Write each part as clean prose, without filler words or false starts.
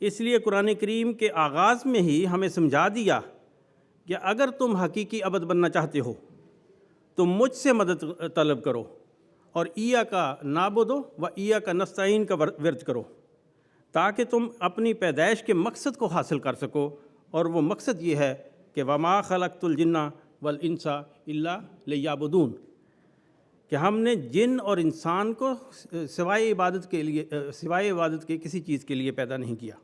اس لیے قرآن کریم کے آغاز میں ہی ہمیں سمجھا دیا کہ اگر تم حقیقی عبد بننا چاہتے ہو تو مجھ سے مدد طلب کرو اور ایاکا نعبدو و ایاکا نستعین کا ورد کرو، تاکہ تم اپنی پیدائش کے مقصد کو حاصل کر سکو، اور وہ مقصد یہ ہے کہ وما خلقت الجن والانس الا لیعبدون، کہ ہم نے جن اور انسان کو سوائے عبادت کے کسی چیز کے لیے پیدا نہیں کیا۔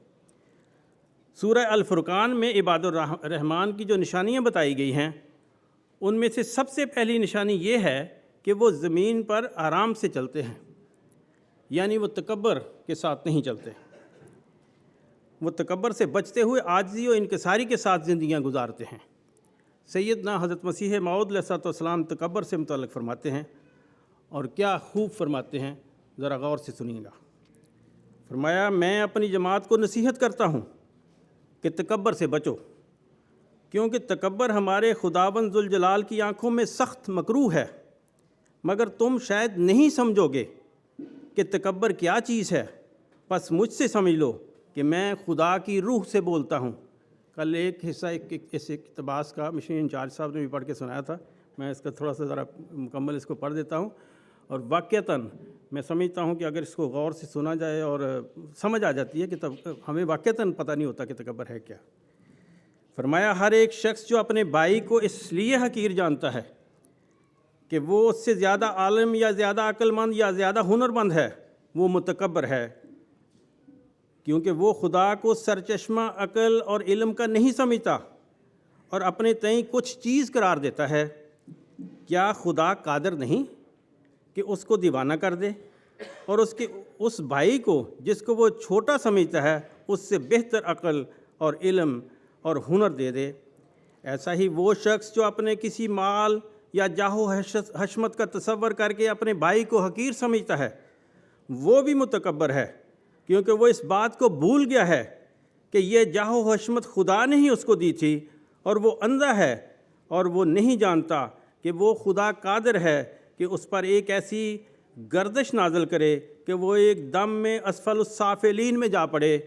سورہ الفرقان میں عباد الرحمن کی جو نشانیاں بتائی گئی ہیں، ان میں سے سب سے پہلی نشانی یہ ہے کہ وہ زمین پر آرام سے چلتے ہیں، یعنی وہ تکبر کے ساتھ نہیں چلتے، وہ تکبر سے بچتے ہوئے عاجزی و انکساری کے ساتھ زندگیاں گزارتے ہیں۔ سیدنا حضرت مسیح موعود علیہ السلام تکبر سے متعلق فرماتے ہیں، اور کیا خوب فرماتے ہیں، ذرا غور سے سنیے گا۔ فرمایا، میں اپنی جماعت کو نصیحت کرتا ہوں کہ تکبر سے بچو، کیونکہ تکبر ہمارے خداوند ذوالجلال کی آنکھوں میں سخت مکروہ ہے، مگر تم شاید نہیں سمجھو گے کہ تکبر کیا چیز ہے، پس مجھ سے سمجھ لو کہ میں خدا کی روح سے بولتا ہوں۔ کل ایک حصہ اس اقتباس کا مشن انچارج صاحب نے بھی پڑھ کے سنایا تھا، میں اس کا تھوڑا سا ذرا مکمل اس کو پڑھ دیتا ہوں، اور واقعتاً میں سمجھتا ہوں کہ اگر اس کو غور سے سنا جائے اور سمجھ آ جاتی ہے کہ تب ہمیں واقعتاً پتہ نہیں ہوتا کہ تکبر ہے کیا۔ فرمایا، ہر ایک شخص جو اپنے بھائی کو اس لیے حقیر جانتا ہے کہ وہ اس سے زیادہ عالم یا زیادہ عقل مند یا زیادہ ہنرمند ہے، وہ متکبر ہے، کیونکہ وہ خدا کو سرچشمہ عقل اور علم کا نہیں سمجھتا اور اپنے تئیں کچھ چیز قرار دیتا ہے۔ کیا خدا قادر نہیں کہ اس کو دیوانہ کر دے اور اس بھائی کو جس کو وہ چھوٹا سمجھتا ہے اس سے بہتر عقل اور علم اور ہنر دے دے؟ ایسا ہی وہ شخص جو اپنے کسی مال یا جاہ و حشمت کا تصور کر کے اپنے بھائی کو حقیر سمجھتا ہے، وہ بھی متکبر ہے، کیونکہ وہ اس بات کو بھول گیا ہے کہ یہ جاہ و حشمت خدا نے ہی اس کو دی تھی، اور وہ اندھا ہے اور وہ نہیں جانتا کہ وہ خدا قادر ہے کہ اس پر ایک ایسی گردش نازل کرے کہ وہ ایک دم میں اسفل السافلین میں جا پڑے،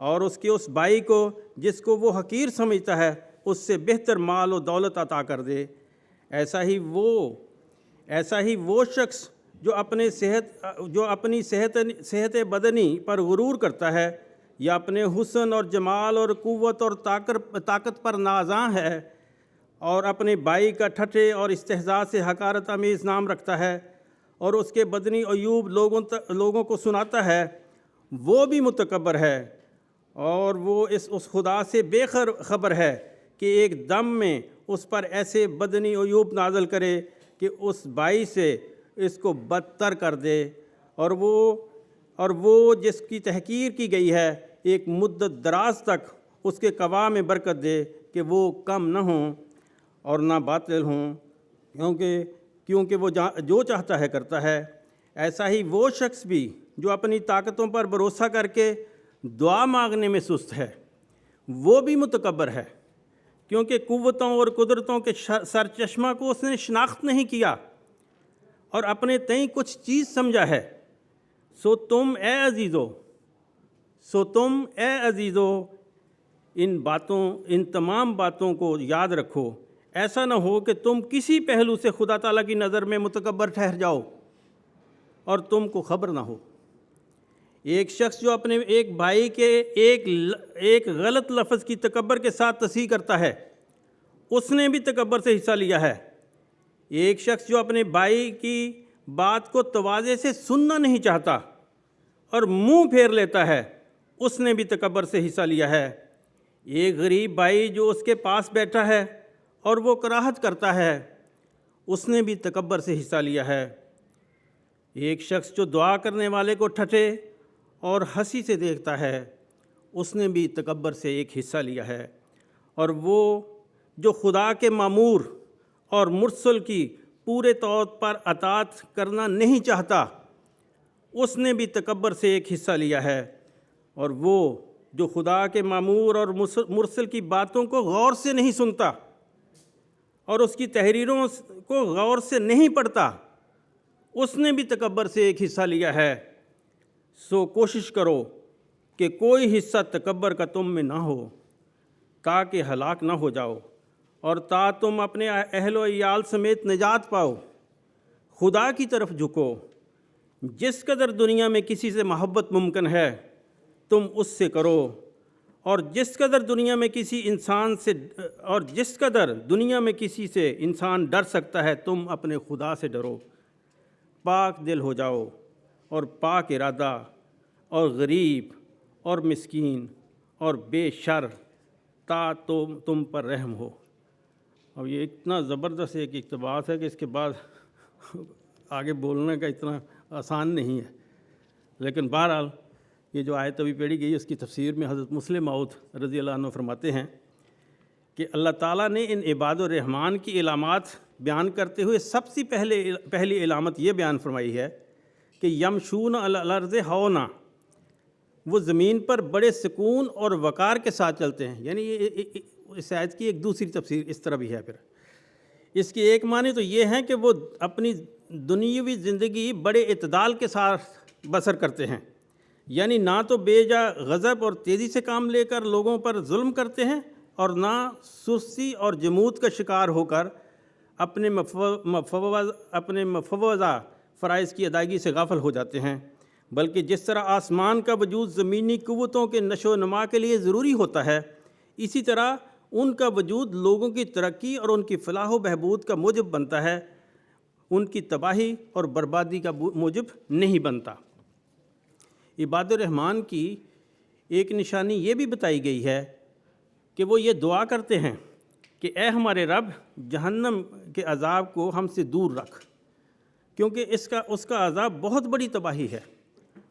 اور اس کے اس بھائی کو جس کو وہ حقیر سمجھتا ہے اس سے بہتر مال و دولت عطا کر دے۔ ایسا ہی وہ شخص جو اپنی صحت بدنی پر غرور کرتا ہے، یا اپنے حسن اور جمال اور قوت اور طاقت پر نازاں ہے، اور اپنے بھائی کا ٹھٹھے اور استہزاء سے حقارت آمیز نام رکھتا ہے اور اس کے بدنی عیوب لوگوں کو سناتا ہے، وہ بھی متکبر ہے، اور وہ اس خدا سے بے خبر ہے کہ ایک دم میں اس پر ایسے بدنی عیوب نازل کرے کہ اس بھائی سے اس کو بدتر کر دے، اور وہ جس کی تحقیر کی گئی ہے ایک مدت دراز تک اس کے قوا میں برکت دے کہ وہ کم نہ ہوں اور نہ باطل ہوں، کیونکہ وہ جو چاہتا ہے کرتا ہے۔ ایسا ہی وہ شخص بھی جو اپنی طاقتوں پر بھروسہ کر کے دعا مانگنے میں سست ہے، وہ بھی متکبر ہے، کیونکہ قوتوں اور قدرتوں کے سرچشمہ کو اس نے شناخت نہیں کیا اور اپنے تئیں کچھ چیز سمجھا ہے۔ سو تم اے عزیزو ان تمام باتوں کو یاد رکھو، ایسا نہ ہو کہ تم کسی پہلو سے خدا تعالیٰ کی نظر میں متکبر ٹھہر جاؤ اور تم کو خبر نہ ہو۔ ایک شخص جو اپنے ایک بھائی کے ایک غلط لفظ کی تکبر کے ساتھ تصحیح کرتا ہے، اس نے بھی تکبر سے حصہ لیا ہے۔ ایک شخص جو اپنے بھائی کی بات کو تواضع سے سننا نہیں چاہتا اور منہ پھیر لیتا ہے، اس نے بھی تکبر سے حصہ لیا ہے۔ ایک غریب بھائی جو اس کے پاس بیٹھا ہے اور وہ کراہت کرتا ہے، اس نے بھی تکبر سے حصہ لیا ہے۔ ایک شخص جو دعا کرنے والے کو ٹھٹھے اور ہنسی سے دیکھتا ہے، اس نے بھی تکبر سے ایک حصہ لیا ہے۔ اور وہ جو خدا کے مامور اور مرسل کی پورے طور پر اطاعت کرنا نہیں چاہتا، اس نے بھی تکبر سے ایک حصہ لیا ہے۔ اور وہ جو خدا کے مامور اور مرسل کی باتوں کو غور سے نہیں سنتا اور اس کی تحریروں کو غور سے نہیں پڑھتا، اس نے بھی تکبر سے ایک حصہ لیا ہے۔ سو کوشش کرو کہ کوئی حصہ تکبر کا تم میں نہ ہو، کہ ہلاک نہ ہو جاؤ، اور تا تم اپنے اہل و عیال سمیت نجات پاؤ۔ خدا کی طرف جھکو، جس قدر دنیا میں کسی سے محبت ممکن ہے تم اس سے کرو، اور جس قدر دنیا میں کسی سے انسان ڈر سکتا ہے تم اپنے خدا سے ڈرو۔ پاک دل ہو جاؤ اور پاک ارادہ، اور غریب اور مسکین اور بے شر، تا تم پر رحم ہو۔ اب یہ اتنا زبردست ایک اقتباس ہے کہ اس کے بعد آگے بولنے کا اتنا آسان نہیں ہے، لیکن بہرحال یہ جو آیت ابھی پڑھی گئی اس کی تفسیر میں حضرت مسلم موعود رضی اللہ عنہ فرماتے ہیں کہ اللہ تعالیٰ نے ان عباد الرحمن کی علامات بیان کرتے ہوئے سب سے پہلی علامت یہ بیان فرمائی ہے کہ یمشون علی الارض ہونا، وہ زمین پر بڑے سکون اور وقار کے ساتھ چلتے ہیں۔ یعنی اس آیت کی ایک دوسری تفسیر اس طرح بھی ہے۔ پھر اس کی ایک معنی تو یہ ہے کہ وہ اپنی دنیاوی زندگی بڑے اعتدال کے ساتھ بسر کرتے ہیں، یعنی نہ تو بے جا غضب اور تیزی سے کام لے کر لوگوں پر ظلم کرتے ہیں، اور نہ سستی اور جمود کا شکار ہو کر اپنے مفوضہ فرائض کی ادائیگی سے غافل ہو جاتے ہیں، بلکہ جس طرح آسمان کا وجود زمینی قوتوں کے نشو و نما کے لیے ضروری ہوتا ہے، اسی طرح ان کا وجود لوگوں کی ترقی اور ان کی فلاح و بہبود کا موجب بنتا ہے، ان کی تباہی اور بربادی کا موجب نہیں بنتا۔ عباد الرحمن کی ایک نشانی یہ بھی بتائی گئی ہے کہ وہ یہ دعا کرتے ہیں کہ اے ہمارے رب، جہنم کے عذاب کو ہم سے دور رکھ، کیونکہ اس کا عذاب بہت بڑی تباہی ہے،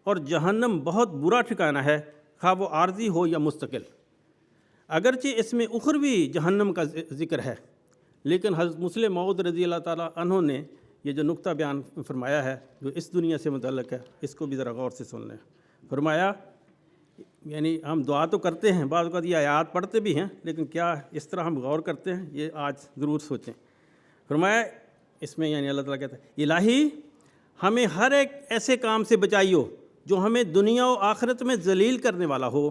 اور جہنم بہت برا ٹھکانہ ہے، خواہ وہ عارضی ہو یا مستقل۔ اگرچہ اس میں اخروی جہنم کا ذکر ہے، لیکن حضرت مسلم موعود رضی اللہ تعالیٰ عنہ نے یہ جو نقطہ بیان فرمایا ہے جو اس دنیا سے متعلق ہے، اس کو بھی ذرا غور سے سن لیں۔ فرمایا، یعنی ہم دعا تو کرتے ہیں، بعض اوقات یہ آیات پڑھتے بھی ہیں، لیکن کیا اس طرح ہم غور کرتے ہیں، یہ آج ضرور سوچیں۔ فرمایا اس میں یعنی اللہ تعالیٰ کہتا ہے، الہی ہمیں ہر ایک ایسے کام سے بچائیو جو ہمیں دنیا و آخرت میں ذلیل کرنے والا ہو۔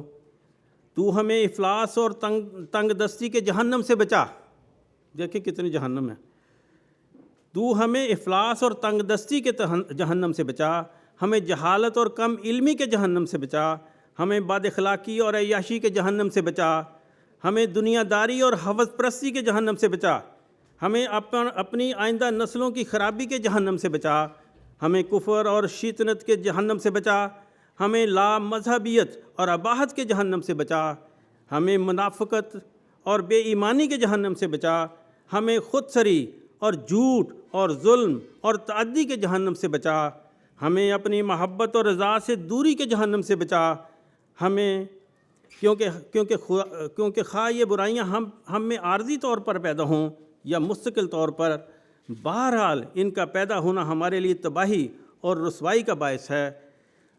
تو ہمیں افلاس اور تنگ دستی کے جہنم سے بچا۔ دیکھیں کتنی جہنم ہے۔ تو ہمیں افلاس اور تنگ دستی کے جہنم سے بچا، ہمیں جہالت اور کم علمی کے جہنم سے بچا، ہمیں بد اخلاقی اور عیاشی کے جہنم سے بچا، ہمیں دنیا داری اور ہوس پرستی کے جہنم سے بچا، ہمیں اپنی آئندہ نسلوں کی خرابی کے جہنم سے بچا، ہمیں کفر اور شیطنت کے جہنم سے بچا، ہمیں لا مذہبیت اور اباحت کے جہنم سے بچا، ہمیں منافقت اور بے ایمانی کے جہنم سے بچا، ہمیں خود سری اور جھوٹ اور ظلم اور تعدی کے جہنم سے بچا، ہمیں اپنی محبت اور رضا سے دوری کے جہنم سے بچا، ہمیں کیونکہ خواہ یہ برائیاں ہم میں عارضی طور پر پیدا ہوں یا مستقل طور پر، بہرحال ان کا پیدا ہونا ہمارے لیے تباہی اور رسوائی کا باعث ہے۔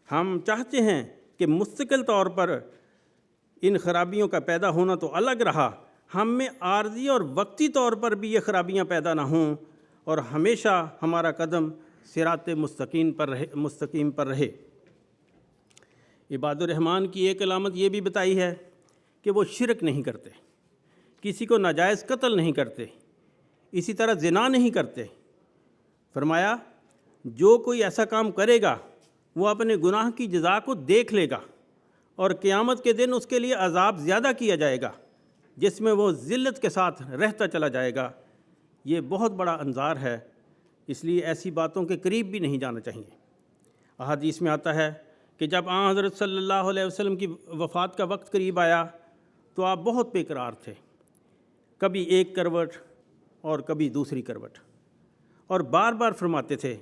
ہم چاہتے ہیں کہ مستقل طور پر ان خرابیوں کا پیدا ہونا تو الگ رہا، ہم میں عارضی اور وقتی طور پر بھی یہ خرابیاں پیدا نہ ہوں، اور ہمیشہ ہمارا قدم صراط مستقیم پر رہے۔ عباد الرحمن کی ایک علامت یہ بھی بتائی ہے کہ وہ شرک نہیں کرتے، کسی کو ناجائز قتل نہیں کرتے، اسی طرح زنا نہیں کرتے۔ فرمایا، جو کوئی ایسا کام کرے گا وہ اپنے گناہ کی جزا کو دیکھ لے گا، اور قیامت کے دن اس کے لیے عذاب زیادہ کیا جائے گا جس میں وہ ذلت کے ساتھ رہتا چلا جائے گا۔ یہ بہت بڑا انذار ہے، اس لیے ایسی باتوں کے قریب بھی نہیں جانا چاہیے۔ احادیث میں آتا ہے کہ جب آن حضرت صلی اللہ علیہ وسلم کی وفات کا وقت قریب آیا تو آپ بہت بے قرار تھے، کبھی ایک کروٹ اور کبھی دوسری کروٹ، اور بار بار فرماتے تھے،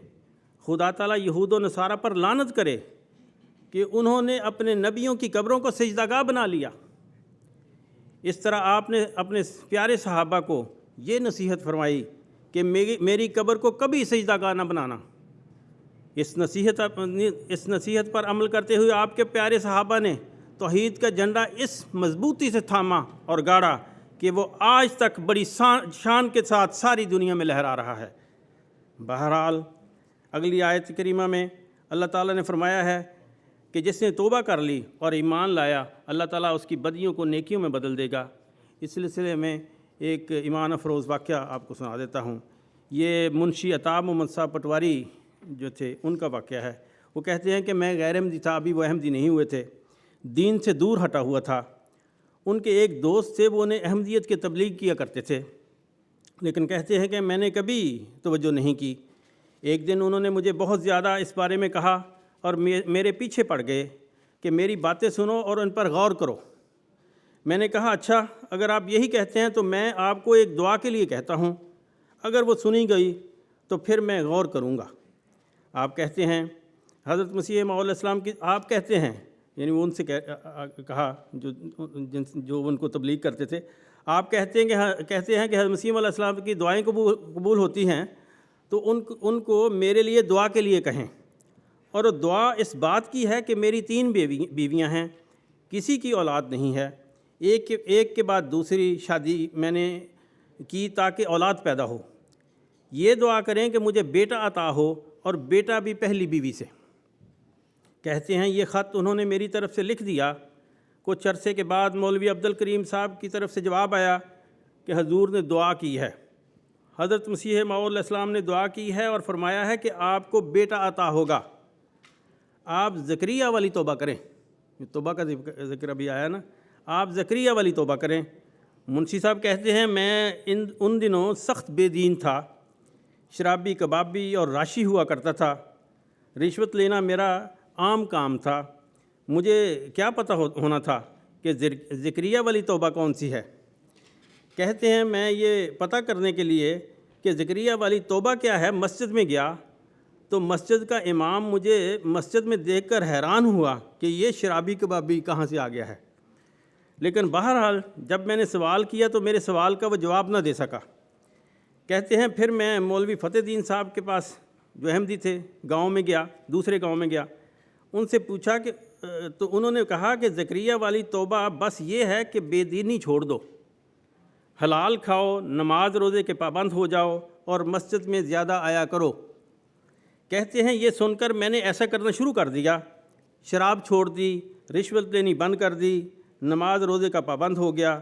خدا تعالیٰ یہود و نصارہ پر لعنت کرے کہ انہوں نے اپنے نبیوں کی قبروں کو سجدہ گاہ بنا لیا۔ اس طرح آپ نے اپنے پیارے صحابہ کو یہ نصیحت فرمائی کہ میری قبر کو کبھی سجدہ گاہ نہ بنانا۔ اس نصیحت پر عمل کرتے ہوئے آپ کے پیارے صحابہ نے توحید کا جھنڈا اس مضبوطی سے تھاما اور گاڑا کہ وہ آج تک بڑی شان کے ساتھ ساری دنیا میں لہرا رہا ہے۔ بہرحال اگلی آیت کریمہ میں اللہ تعالیٰ نے فرمایا ہے کہ جس نے توبہ کر لی اور ایمان لایا اللہ تعالیٰ اس کی بدیوں کو نیکیوں میں بدل دے گا۔ اس سلسلے میں ایک ایمان افروز واقعہ آپ کو سنا دیتا ہوں۔ یہ منشی عطاب محمد صاحب پٹواری جو تھے ان کا واقعہ ہے۔ وہ کہتے ہیں کہ میں غیر احمدی تھا، ابھی وہ احمدی نہیں ہوئے تھے، دین سے دور ہٹا ہوا تھا۔ ان کے ایک دوست تھے، وہ انہیں احمدیت کی تبلیغ کیا کرتے تھے، لیکن کہتے ہیں کہ میں نے کبھی توجہ نہیں کی۔ ایک دن انہوں نے مجھے بہت زیادہ اس بارے میں کہا اور میرے پیچھے پڑ گئے کہ میری باتیں سنو اور ان پر غور کرو۔ میں نے کہا اچھا، اگر آپ یہی کہتے ہیں تو میں آپ کو ایک دعا کے لیے کہتا ہوں، اگر وہ سنی گئی تو پھر میں غور کروں گا۔ آپ کہتے ہیں حضرت مسیح موعود علیہ السلام کی، آپ کہتے ہیں، یعنی وہ ان سے کہا جو ان کو تبلیغ کرتے تھے، آپ کہتے ہیں کہ حضرت مسیح علیہ السلام کی دعائیں قبول ہوتی ہیں، تو ان کو میرے لیے دعا کے لیے کہیں۔ اور دعا اس بات کی ہے کہ میری 3 بیویاں ہیں، کسی کی اولاد نہیں ہے، ایک کے بعد دوسری شادی میں نے کی تاکہ اولاد پیدا ہو۔ یہ دعا کریں کہ مجھے بیٹا عطا ہو اور بیٹا بھی پہلی بیوی سے۔ کہتے ہیں یہ خط انہوں نے میری طرف سے لکھ دیا۔ کچھ عرصے کے بعد مولوی عبد الکریم صاحب کی طرف سے جواب آیا کہ حضور نے دعا کی ہے، حضرت مسیح موعود علیہ السلام نے دعا کی ہے اور فرمایا ہے کہ آپ کو بیٹا عطا ہوگا۔ آپ زکریا والی توبہ کریں۔ توبہ کا ذکر ابھی آیا نا، آپ زکریا والی توبہ کریں۔ منشی صاحب کہتے ہیں میں ان دنوں سخت بے دین تھا، شرابی، کبابی اور راشی ہوا کرتا تھا۔ رشوت لینا میرا عام کام تھا۔ مجھے کیا پتہ ہونا تھا کہ زکریا والی توبہ کون سی ہے۔ کہتے ہیں میں یہ پتہ کرنے کے لیے کہ زکریا والی توبہ کیا ہے مسجد میں گیا، تو مسجد کا امام مجھے مسجد میں دیکھ کر حیران ہوا کہ یہ شرابی کبابی کہاں سے آ گیا ہے۔ لیکن بہرحال جب میں نے سوال کیا تو میرے سوال کا وہ جواب نہ دے سکا۔ کہتے ہیں پھر میں مولوی فتح الدین صاحب کے پاس جو احمدی تھے گاؤں میں گیا، دوسرے گاؤں میں گیا، ان سے پوچھا کہ تو انہوں نے کہا کہ زکریا والی توبہ بس یہ ہے کہ بے دینی چھوڑ دو، حلال کھاؤ، نماز روزے کے پابند ہو جاؤ اور مسجد میں زیادہ آیا کرو۔ کہتے ہیں یہ سن کر میں نے ایسا کرنا شروع کر دیا، شراب چھوڑ دی، رشوت لینی بند کر دی، نماز روزے کا پابند ہو گیا۔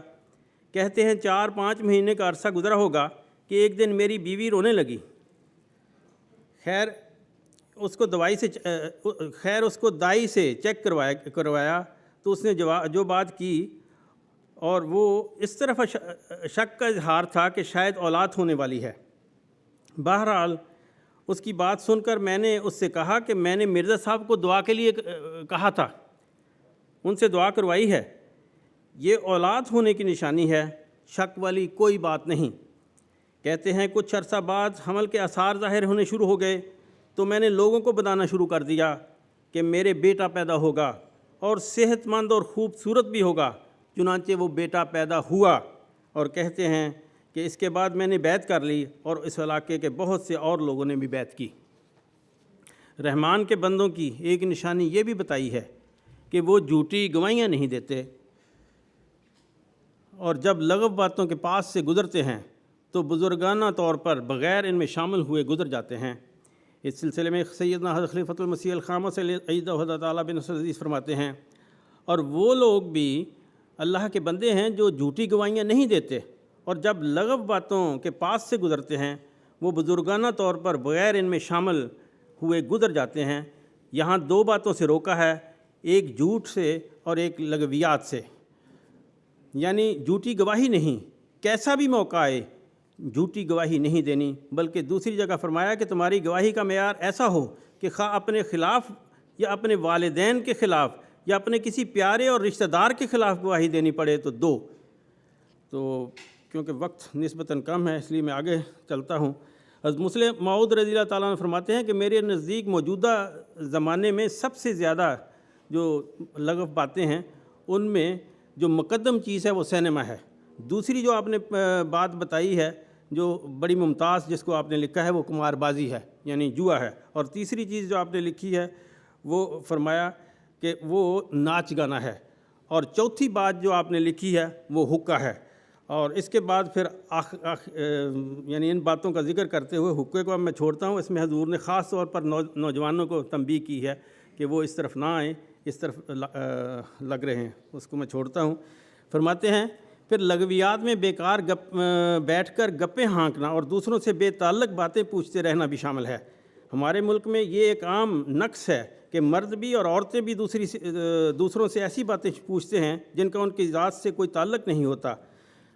کہتے ہیں 4-5 مہینے کا عرصہ گزرا ہوگا کہ ایک دن میری بیوی رونے لگی۔ خیر اس کو دائی سے چیک کروایا تو اس نے جو بات کی، اور وہ اس طرف شک کا اظہار تھا کہ شاید اولاد ہونے والی ہے۔ بہرحال اس کی بات سن کر میں نے اس سے کہا کہ میں نے مرزا صاحب کو دعا کے لیے کہا تھا، ان سے دعا کروائی ہے، یہ اولاد ہونے کی نشانی ہے، شک والی کوئی بات نہیں۔ کہتے ہیں کچھ عرصہ بعد حمل کے آثار ظاہر ہونے شروع ہو گئے تو میں نے لوگوں کو بتانا شروع کر دیا کہ میرے بیٹا پیدا ہوگا اور صحت مند اور خوبصورت بھی ہوگا۔ چنانچہ وہ بیٹا پیدا ہوا، اور کہتے ہیں کہ اس کے بعد میں نے بیعت کر لی اور اس علاقے کے بہت سے اور لوگوں نے بھی بیعت کی۔ رحمان کے بندوں کی ایک نشانی یہ بھی بتائی ہے کہ وہ جھوٹی گواہیاں نہیں دیتے، اور جب لغو باتوں کے پاس سے گزرتے ہیں تو بزرگانہ طور پر بغیر ان میں شامل ہوئے گزر جاتے ہیں۔ اس سلسلے میں سیدنا حضرت خلیفۃ المسیح الخامس ایدہ تعالیٰ بن نصر عزیز فرماتے ہیں، اور وہ لوگ بھی اللہ کے بندے ہیں جو جھوٹی گواہیاں نہیں دیتے، اور جب لغو باتوں کے پاس سے گزرتے ہیں وہ بزرگانہ طور پر بغیر ان میں شامل ہوئے گزر جاتے ہیں۔ یہاں 2 باتوں سے روکا ہے، ایک جھوٹ سے اور ایک لغویات سے، یعنی جھوٹی گواہی نہیں، کیسا بھی موقع آئے جھوٹی گواہی نہیں دینی، بلکہ دوسری جگہ فرمایا کہ تمہاری گواہی کا معیار ایسا ہو کہ خواہ اپنے خلاف یا اپنے والدین کے خلاف یا اپنے کسی پیارے اور رشتہ دار کے خلاف گواہی دینی پڑے تو دو۔ تو کیونکہ وقت نسبتاً کم ہے اس لیے میں آگے چلتا ہوں۔ حضرت مسلم موعود رضی اللہ تعالیٰ عنہ فرماتے ہیں کہ میرے نزدیک موجودہ زمانے میں سب سے زیادہ جو لغو باتیں ہیں ان میں جو مقدم چیز ہے وہ سینما ہے۔ دوسری جو آپ نے بات بتائی ہے جو بڑی ممتاز جس کو آپ نے لکھا ہے وہ قمار بازی ہے، یعنی جوا ہے، اور تیسری چیز جو آپ نے لکھی ہے وہ فرمایا کہ وہ ناچ گانا ہے، اور چوتھی بات جو آپ نے لکھی ہے وہ حقہ ہے۔ اور اس کے بعد پھر یعنی ان باتوں کا ذکر کرتے ہوئے حقے کو اب میں چھوڑتا ہوں۔ اس میں حضور نے خاص طور پر نوجوانوں کو تنبیہ کی ہے کہ وہ اس طرف نہ آئیں، اس طرف لگ رہے ہیں، اس کو میں چھوڑتا ہوں۔ فرماتے ہیں پھر لغویات میں بیکار بیٹھ کر گپیں ہانکنا اور دوسروں سے بے تعلق باتیں پوچھتے رہنا بھی شامل ہے۔ ہمارے ملک میں یہ ایک عام نقص ہے کہ مرد بھی اور عورتیں بھی دوسروں سے ایسی باتیں پوچھتے ہیں جن کا ان کی ذات سے کوئی تعلق نہیں ہوتا۔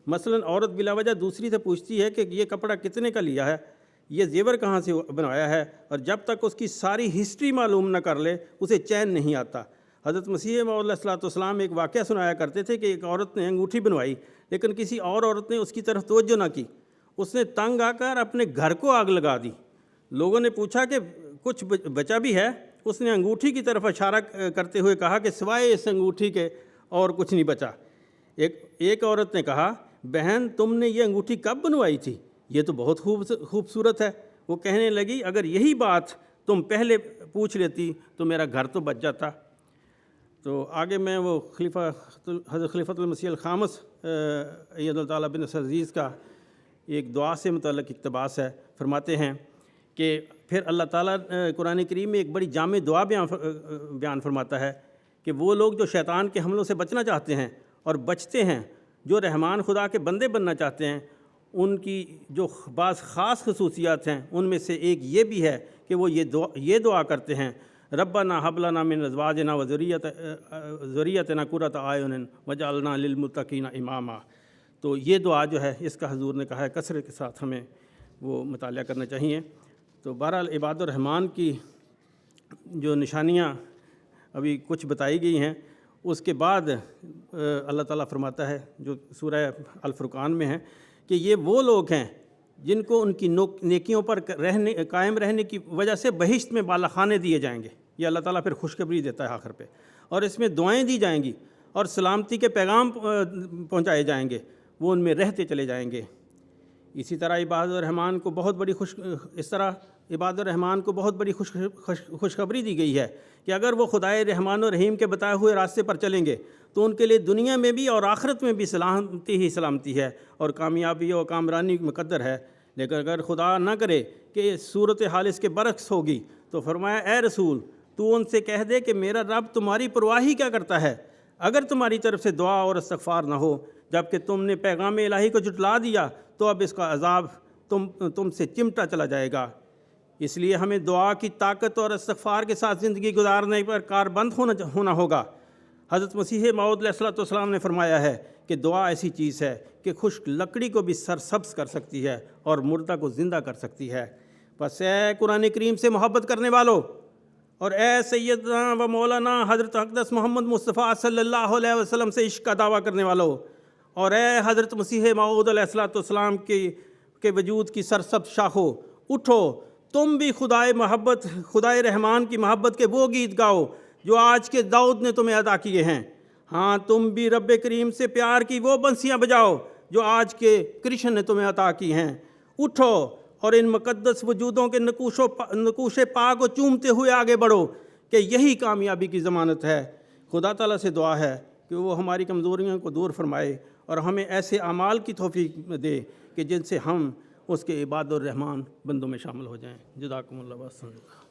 مثلاً عورت بلا وجہ دوسری سے پوچھتی ہے کہ یہ کپڑا کتنے کا لیا ہے، یہ زیور کہاں سے بنوایا ہے، اور جب تک اس کی ساری ہسٹری معلوم نہ کر لے اسے چین نہیں آتا۔ حضرت مسیح موعود علیہ الصلوۃ والسلام ایک واقعہ سنایا کرتے تھے کہ ایک عورت نے انگوٹھی بنوائی، لیکن کسی اور عورت نے اس کی طرف توجہ نہ کی۔ اس نے تنگ آ کر اپنے گھر کو آگ لگا دی۔ لوگوں نے پوچھا کہ کچھ بچا بھی ہے؟ اس نے انگوٹھی کی طرف اشارہ کرتے ہوئے کہا کہ سوائے اس انگوٹھی کے اور کچھ نہیں بچا۔ ایک عورت نے کہا، بہن تم نے یہ انگوٹھی کب بنوائی تھی؟ یہ تو بہت خوبصورت ہے۔ وہ کہنے لگی، اگر یہی بات تم پہلے پوچھ لیتی تو میرا گھر تو بچ جاتا۔ تو آگے میں وہ حضرت خلیفۃ المسیح الخامس ایّد اللہ تعالیٰ بن عزیز کا ایک دعا سے متعلق اقتباس ہے۔ فرماتے ہیں کہ پھر اللہ تعالیٰ قرآن کریم میں ایک بڑی جامع دعا بیان فرماتا ہے کہ وہ لوگ جو شیطان کے حملوں سے بچنا چاہتے ہیں اور بچتے ہیں، جو رحمان خدا کے بندے بننا چاہتے ہیں، ان کی جو بعض خاص خصوصیات ہیں ان میں سے ایک یہ بھی ہے کہ وہ یہ دعا کرتے ہیں، ربنا ھب لنا من ازواجنا وذریتنا قرۃ اعین واجعلنا للمتقین اماما۔ تو یہ دعا جو ہے اس کا حضور نے کہا ہے کثرت کے ساتھ ہمیں وہ مطالعہ کرنا چاہیے۔ تو بہرحال عباد الرحمن کی جو نشانیاں ابھی کچھ بتائی گئی ہیں، اس کے بعد اللہ تعالیٰ فرماتا ہے جو سورہ الفرقان میں ہے کہ یہ وہ لوگ ہیں جن کو ان کی نیکیوں پر قائم رہنے کی وجہ سے بہشت میں بالا خانے دیے جائیں گے۔ یہ اللہ تعالیٰ پھر خوشخبری دیتا ہے آخر پہ، اور اس میں دعائیں دی جائیں گی اور سلامتی کے پیغام پہنچائے جائیں گے، وہ ان میں رہتے چلے جائیں گے۔ اسی طرح عباد الرحمن کو بہت بڑی خوشخبری دی گئی ہے کہ اگر وہ خدائے رحمان و رحیم کے بتائے ہوئے راستے پر چلیں گے تو ان کے لیے دنیا میں بھی اور آخرت میں بھی سلامتی ہی سلامتی ہے اور کامیابی اور کامرانی مقدر ہے۔ لیکن اگر خدا نہ کرے کہ صورت حال اس کے برعکس ہوگی تو فرمایا، اے رسول تو ان سے کہہ دے کہ میرا رب تمہاری پرواہی کیا کرتا ہے اگر تمہاری طرف سے دعا اور استغفار نہ ہو، جبکہ تم نے پیغام الہی کو جھٹلا دیا تو اب اس کا عذاب تم سے چمٹا چلا جائے گا۔ اس لیے ہمیں دعا کی طاقت اور استغفار کے ساتھ زندگی گزارنے پر کاربند ہونا ہوگا۔ حضرت مسیح موعود علیہ الصلوۃ والسلام نے فرمایا ہے کہ دعا ایسی چیز ہے کہ خشک لکڑی کو بھی سرسبز کر سکتی ہے اور مردہ کو زندہ کر سکتی ہے۔ بس اے قرآن کریم سے محبت کرنے والو، اور اے سیدنا و مولانا حضرت اقدس محمد مصطفیٰ صلی اللہ علیہ وسلم سے عشق کا دعویٰ کرنے والو، اور اے حضرت مسیح موعود علیہ الصلوۃ والسلام کے وجود کی سرسبز شاخو، اٹھو تم بھی خدائے رحمان کی محبت کے وہ گیت گاؤ جو آج کے داؤد نے تمہیں ادا کیے ہیں۔ ہاں تم بھی رب کریم سے پیار کی وہ بنسیاں بجاؤ جو آج کے کرشن نے تمہیں عطا کی ہیں۔ اٹھو اور ان مقدس وجودوں کے نقوش پاک کو چومتے ہوئے آگے بڑھو کہ یہی کامیابی کی ضمانت ہے۔ خدا تعالیٰ سے دعا ہے کہ وہ ہماری کمزوریوں کو دور فرمائے اور ہمیں ایسے اعمال کی توفیق دے کہ جن سے ہم اس کے عباد الرحمن بندوں میں شامل ہو جائیں۔ جزاکم اللہ خیر۔